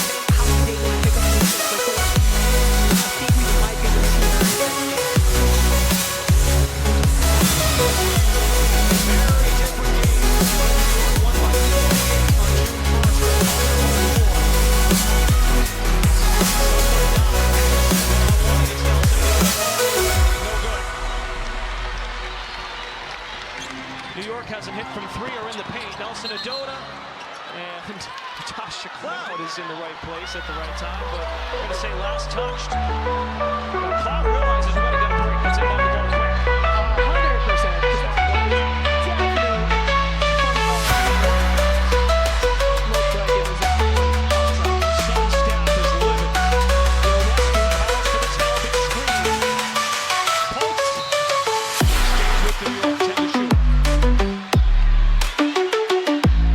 and how they want to pick up the I think we might get to see New York has a hit from 3 or in the paint. Nelson Adota and Tasha Cloud is in the right place at the right time, but I'm going to say last touched. Cloud realizes we got to get a break. Let's inbound the ball quick. 100%. Sun staff is livid. Ionescu calls for the tailgate screen. Poked. Stays with the New York 10 to shoot.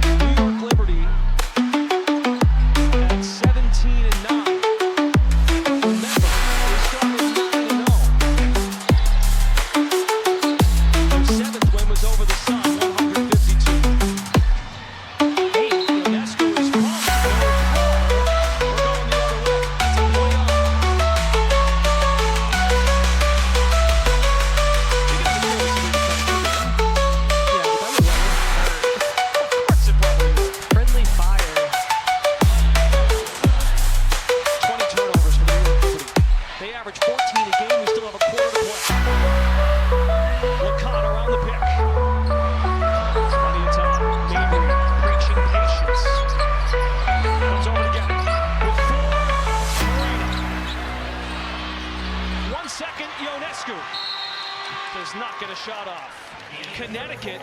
New York Liberty at 17-9. Remember, they started 9-0. Their 7th win was over the Sun, 152. Ionescu is pumped. We're going the other way. That's a play on. You got to do Of course it probably is. Friendly fire. 20 turnovers for the New York Liberty. They average 14 a game. We still have a quarter to play. LeCon around the pick. Plenty of time. Mabry preaching patience. Comes over to get it. With 4, Serena. 1 second, Ionescu does not get a shot off. Connecticut.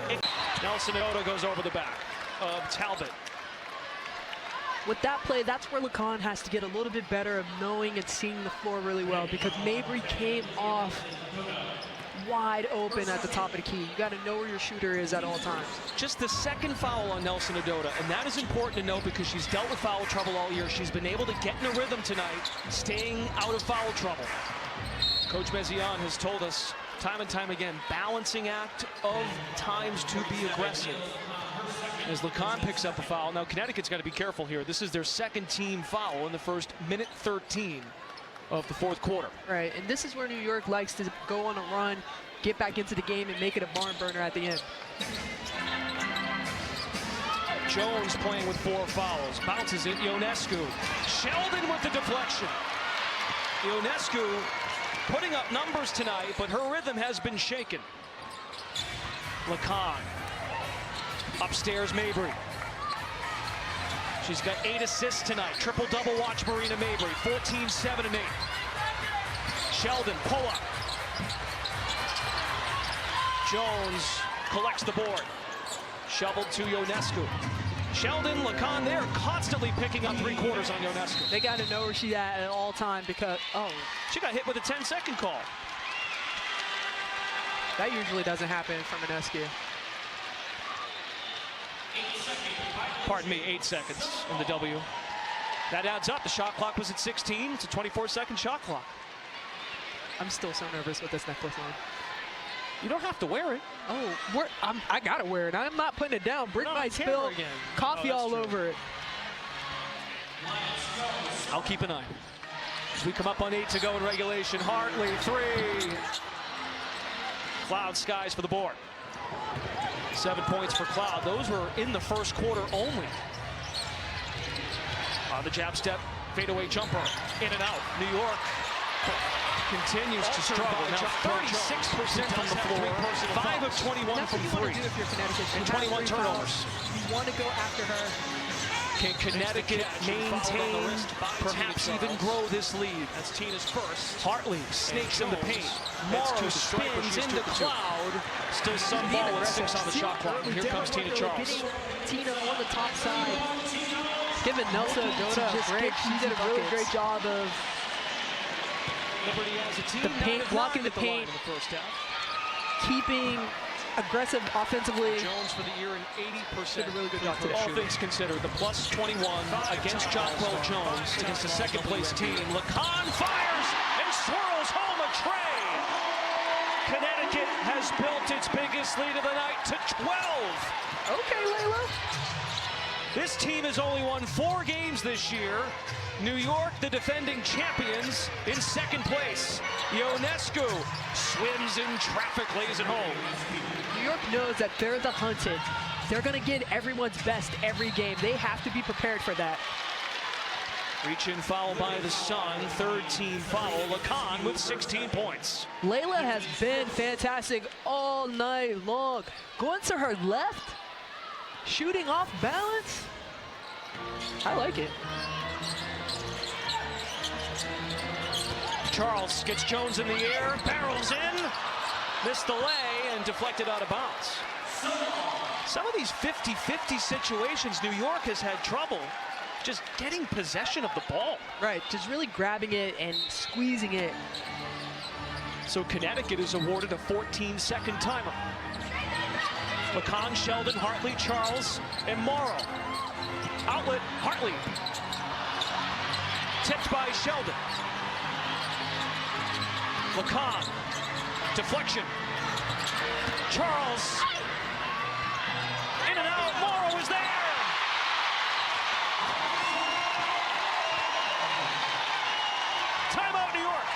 Nelson Adota goes over the back of Talbot. With that play, that's where LeCon has to get a little bit better of knowing and seeing the floor really well, because Mabry came off wide open at the top of the key. You got to know where your shooter is at all times. Just the 2nd foul on Nelson Adota, and that is important to note because she's dealt with foul trouble all year. She's been able to get in a rhythm tonight, staying out of foul trouble. Coach Mezian has told us time and time again, balancing act of times to be aggressive. As LeCon picks up a foul, now Connecticut's got to be careful here. This is their 2nd team foul in the first minute 13 of the 4th quarter. Right, and this is where New York likes to go on a run, get back into the game, and make it a barn burner at the end. Jones playing with 4 fouls. Bounces it, Ionescu. Sheldon with the deflection. Ionescu putting up numbers tonight, but her rhythm has been shaken. LeCon. Upstairs, Mabry. She's got 8 assists tonight. Triple-double watch Marina Mabry. 14, 7, and 8. Sheldon, pull up. Jones collects the board. Shoveled to Ionescu. Sheldon, Lacan there, constantly picking up 3/4 on Ionescu. They got to know where she's at all time because, She got hit with a 10-second call. that usually doesn't happen from Ionescu. Pardon me, 8 seconds in the W. That adds up. The shot clock was at 16. It's a 24-second shot clock. I'm still so nervous with this necklace on. You don't have to wear it. Oh, I gotta wear it. I'm not putting it down. Britt Not on might camera spill again. coffee Oh, that's all true. over it. I'll keep an eye. As we come up on 8 to go in regulation. Hartley, 3. Cloud skies for the board. 7 points for Cloud. Those were in the first quarter only. On the jab step, fadeaway jumper, in and out. New York continues to struggle. Now 36% from the floor, 5 of 21 That's from what you want 3, to do if you're Connecticut. and You 21 have 3 turnovers. fouls. You want to go after her. Can Connecticut maintain, perhaps even grow this lead? That's Tina's first. Hartley snakes in the paint. Morrow spins into Cloud. Still some ball with 6 on the shot clock. And here comes Tina Charles. Getting Tina on the top side. Giving Nelsa Dota a break. She did a really great job of Liberty as a team the paint, blocking the line paint, in the first half. keeping aggressive offensively. Jones for the year in 80%. Did a really good job All today. things considered, the plus 21 against Jonquel Jones against the second place team. Lacan fires and swirls home a tray. Connecticut has built its biggest lead of the night to 12. Okay, Layla. This team has only won 4 games this year. New York, the defending champions, in second place. Ionescu swims in traffic, lays it home. New York knows that they're the hunted. They're going to get everyone's best every game. They have to be prepared for that. Reach-in foul by the Sun, 3rd team foul. Lacan with 16 points. Layla has been fantastic all night long. Going to her left, shooting off balance. I like it. Charles gets Jones in the air, barrels in, missed the lay, and deflected out of bounds. Some of these 50-50 situations, New York has had trouble just getting possession of the ball. Right, just really grabbing it and squeezing it. So Connecticut is awarded a 14-second timer. Lacan, Sheldon, Hartley, Charles, and Morrow. Outlet, Hartley. Tipped by Sheldon. Lacan, deflection. Charles, in and out, Morrow is there. Timeout, New York.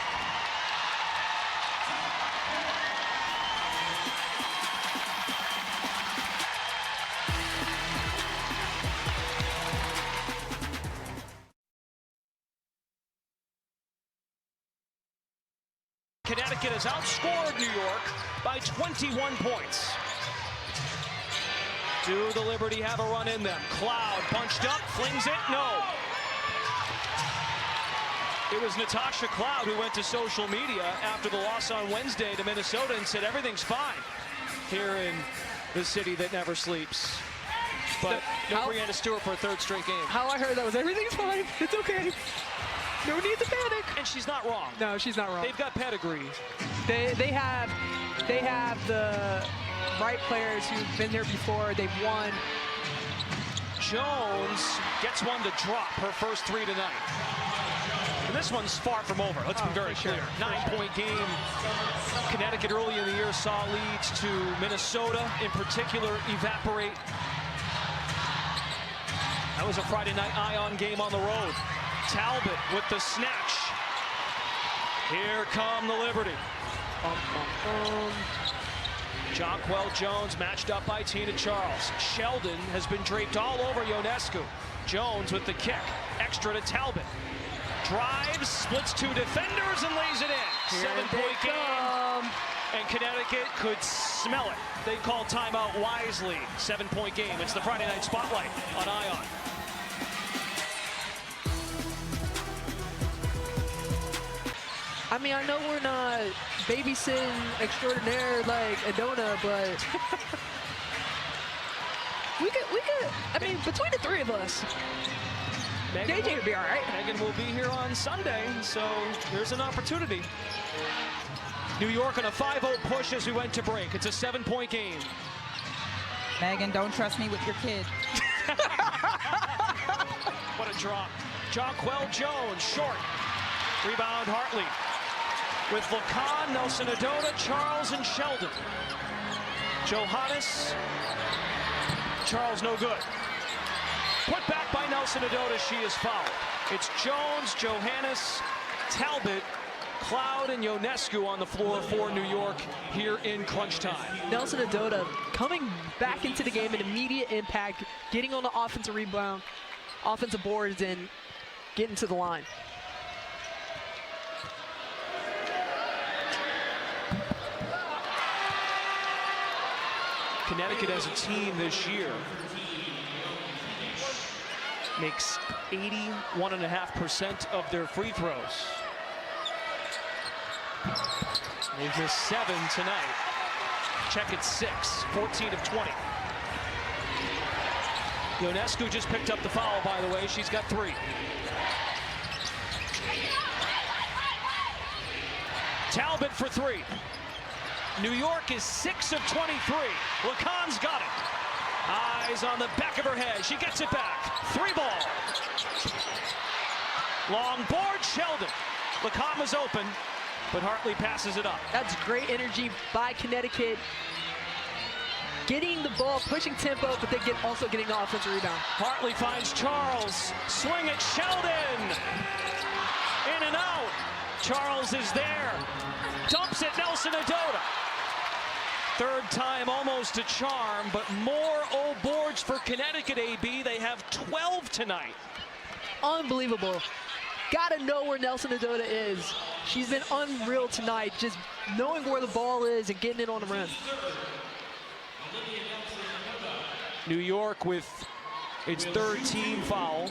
Connecticut has outscored New York by 21 points. Do the Liberty have a run in them? Cloud bunched up, flings it, no. It was Natasha Cloud who went to social media after the loss on Wednesday to Minnesota and said everything's fine here in the city that never sleeps. But no Brianna Stewart for a 3rd straight game. How I heard that was everything's fine. It's okay. No need to panic. And she's not wrong. No, she's not wrong. They've got pedigree. They have the right players who've been here before. They've won. Jones gets one to drop, her first 3 tonight. And this one's far from over. Let's be very clear. 9-point game. Connecticut early in the year saw leads to Minnesota, in particular, evaporate. That was a Friday night Ion game on the road. Talbot with the snatch. Here come the Liberty. Jonquel Jones matched up by Tina Charles. Sheldon has been draped all over Ionescu. Jones with the kick. Extra to Talbot. Drives, splits 2 defenders, and lays it in. 7-point game. And Connecticut could smell it. They call timeout wisely. 7-point game. It's the Friday night spotlight on Ion. I mean, I know we're not babysitting extraordinaire like Adona, but we could, I mean, between the three of us, JJ would be all right. Megan will be here on Sunday, so there's an opportunity. New York on a 5-0 push as we went to break. It's a 7-point game. Megan, don't trust me with your kid. What a drop. Jonquel Jones, short. Rebound, Hartley. With Lacan, Nelson Adota, Charles, and Sheldon. Johannes. Charles, no good. Put back by Nelson Adota, she is fouled. It's Jones, Johannes, Talbot, Cloud, and Ionescu on the floor for New York here in crunch time. Nelson Adota coming back into the game, an immediate impact, getting on the offensive rebound, offensive boards, and getting to the line. Connecticut as a team this year makes 81.5% of their free throws. They've missed 7 tonight. Check at 6, 14 of 20. Ionescu just picked up the foul, by the way. She's got 3. Talbot for 3. New York is 6 of 23. Lacan's got it. Eyes on the back of her head. She gets it back. 3 ball. Long board, Sheldon. Lacan was open, but Hartley passes it up. That's great energy by Connecticut. Getting the ball, pushing tempo, but they also getting the offensive rebound. Hartley finds Charles. Swing it, Sheldon. In and out. Charles is there. Dumps it, Nelson Adota. Third time almost a charm, but more O boards for Connecticut, AB. They have 12 tonight. Unbelievable. Gotta know where Nelson Adota is. She's been unreal tonight, just knowing where the ball is and getting it on the rim. New York with its 3rd team foul.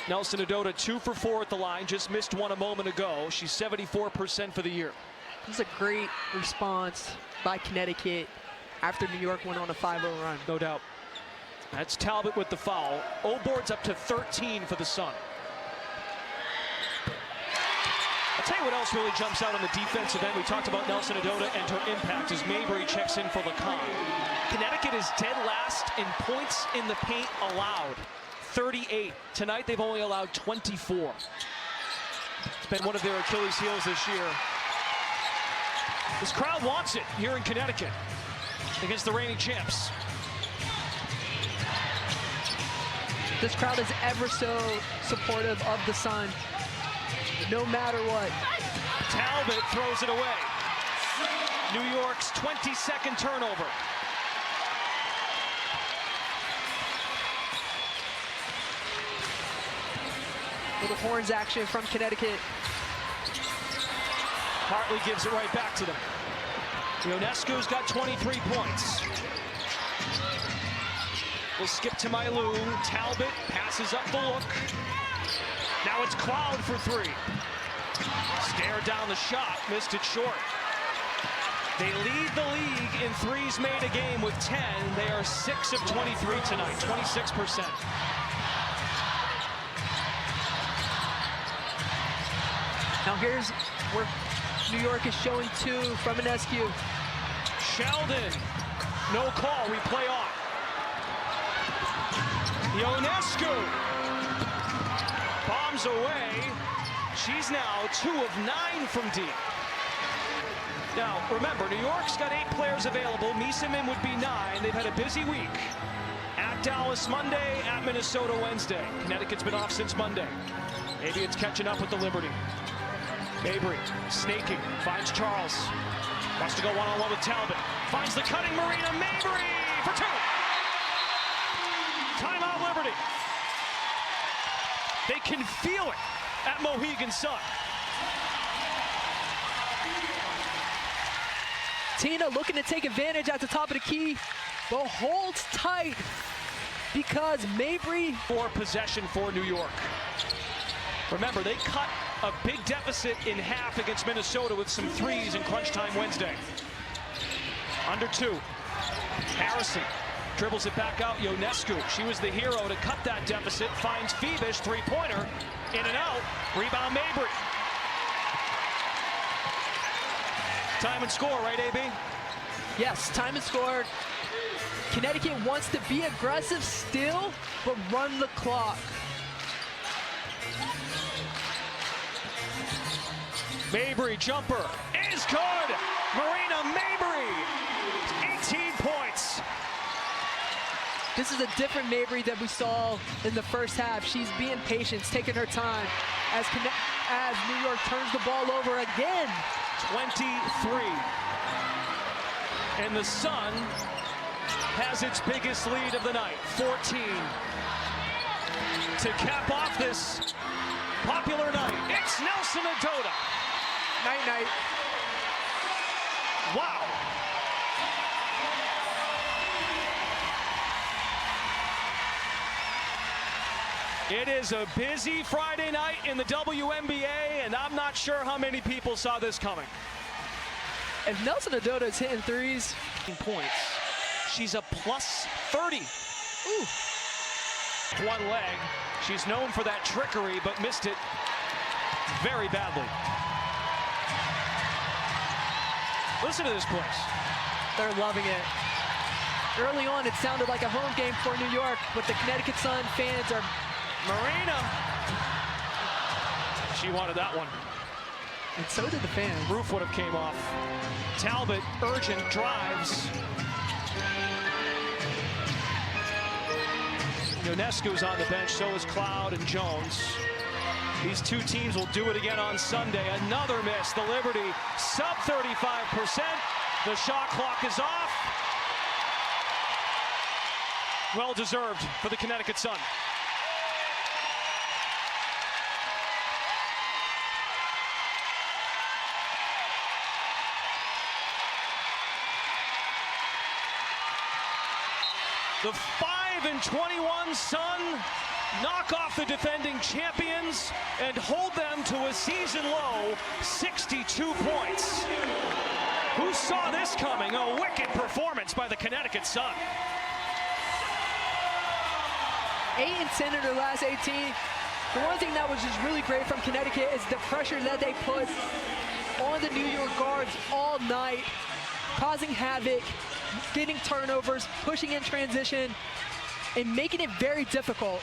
Nelson Adota 2 for 4 at the line, just missed 1 a moment ago. She's 74% for the year. This is a great response by Connecticut after New York went on a 5-0 run. No doubt. That's Talbot with the foul. O boards up to 13 for the Sun. I'll tell you what else really jumps out on the defensive end. We talked about Nelson Adota and her impact as Mabry checks in for Lacan. Connecticut is dead last in points in the paint allowed. 38. Tonight they've only allowed 24. It's been one of their Achilles heels this year. This crowd wants it here in Connecticut against the reigning champs. This crowd is ever so supportive of the Sun, no matter what. Talbot throws it away. New York's 22nd turnover. Little horns action from Connecticut. Hartley gives it right back to them. Ionescu's got 23 points. We'll skip to Mailou. Talbot passes up the look. Now it's Cloud for 3. Stared down the shot, missed it short. They lead the league in threes made a game with 10. They are 6 of 23 tonight, 26%. Now here's where New York is showing 2 from Ionescu. Sheldon, no call, we play on. Ionescu bombs away. She's now 2 of 9 from deep. Now, remember, New York's got 8 players available. Miesemann would be 9. They've had a busy week. At Dallas Monday, at Minnesota Wednesday. Connecticut's been off since Monday. Maybe it's catching up with the Liberty. Mabry, snaking, finds Charles. Wants to go one-on-one with Talbot. Finds the cutting Marina. Mabry for 2. Timeout Liberty. They can feel it at Mohegan Sun. Tina looking to take advantage at the top of the key, but holds tight because Mabry. For possession for New York. Remember, they cut a big deficit in half against Minnesota with some threes in crunch time Wednesday. Under 2. Harrison dribbles it back out. Ionescu, she was the hero to cut that deficit. Finds Phoebus, three-pointer, in and out. Rebound Mabry. Time and score, right, AB? Yes, time and score. Connecticut wants to be aggressive still, but run the clock. Mabry jumper is good. Marina Mabry, 18 points. This is a different Mabry that we saw in the first half. She's being patient, taking her time as New York turns the ball over again. 23. And the Sun has its biggest lead of the night, 14. To cap off this popular night, it's Nelson Adota. Night-night. Wow. It is a busy Friday night in the WNBA, and I'm not sure how many people saw this coming. If Nelson Adota is hitting threes, points. She's a plus 30. Ooh. One leg. She's known for that trickery, but missed it very badly. Listen to this place. They're loving it. Early on, it sounded like a home game for New York, but the Connecticut Sun fans are... Marina. She wanted that one. And so did the fans. Roof would have came off. Talbot, urgent, drives. Ionescu's on the bench, so is Cloud and Jones. These two teams will do it again on Sunday. Another miss. The Liberty sub 35%. The shot clock is off. Well deserved for the Connecticut Sun. The 5-21 Sun knock off the defending champions and hold them to a season-low 62 points. Who saw this coming? A wicked performance by the Connecticut Sun. 8-10 in their last 18. The one thing that was just really great from Connecticut is the pressure that they put on the New York guards all night, causing havoc, getting turnovers, pushing in transition, and making it very difficult.